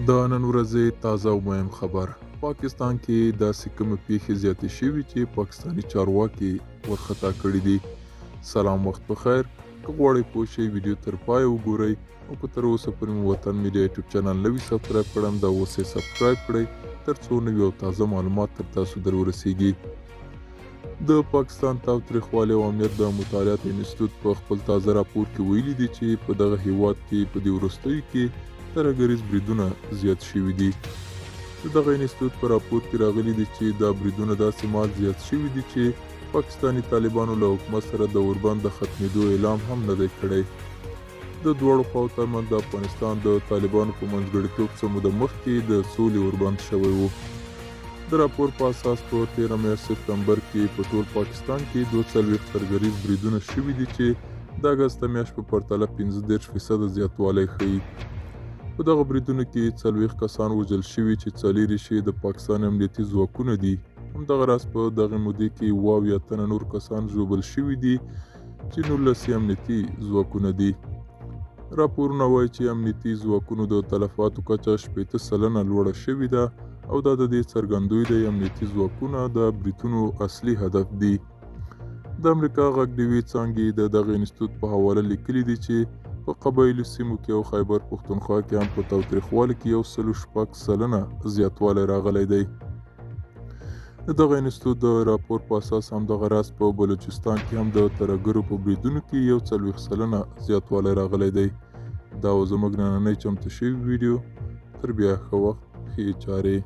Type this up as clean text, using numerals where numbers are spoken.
د نن ورځې تازه او مهم خبر. پاکستان کې داسې کومې پیښې زیاتې شوي چې پاکستاني چارواکي ورخطا کړي دي. سلام، وخت بخیر. که غواړئ پوه شئ ویډیو تر پایه وګورئ او که تر اوسه پورې مو وطن میډیا یوټیوب چینل نه وي سبسکرایب کړم دا اوس یې سبسکرایب کړئ تر څو نوي او تازه معلومات تر تاسو در ورسیږي. د پاکستان تاوتریخوالي او امنیت د مطالعات انسټیټیوټ په خپل تازه راپور کې ویلي دي چې په دغه هیواد کې په دې وروستیو کې ترهګریز بریدونه زیات شوي دي. د دغه انسټیټیوټ په راپور کې راغلي دي چې دا بریدونه داسې مهال زیات شوي دي چې پاکستاني طالبانو له حکومت سره د اوربند د ختمېدو اعلان هم نه دی کړی. د دواړو خواو ترمنځ د افغانستان د طالبانو په منځګړیتوب څه موده مخکې د سولې اوربند شوی و. د راپور په اساس په 13 میاشت سپتمبر کې په ټول پاکستان کې 42 ترهګریز بریدونه شوي دي چې د اګست میاشت په پرتله 15% زیاتوالی ښیي. په دغه بریدونو کې 40 کسان وژل شوي چې 4 د پاکستان امنیتي ځواکونه دي. همدغه په دغه مودې کې 70 تنه نور کسان ژوبل شوي دي چې 19 امنیتي ځواکونه دي. راپورونه وایي چې امنیتي ځواکونو د تلفاتو کچه 80% لوړه شوې ده او دا د دې څرګندوی دی امنیتي ځواکونه د بریدونو اصلي هدف دي. د امریکا غږ ډیوي څانګې د دغه انسټیټیوټ په حواله لیکلي دي چې په قبایلي سیمو کې او خیبر پښتونخوا کې هم په تاوتریخوالي کې 106% زیاتوالی راغلی دی. د دغه انسټیټیوټ د راپور په اساس همدغه راز په بلوچستان کې هم د ترهګرو په بریدونو کې 40% زیاتوالی راغلی دی. دا و زموږ نننۍ چمتو شوي ویډیو. تر بیا ښه وخت، ښې چارې.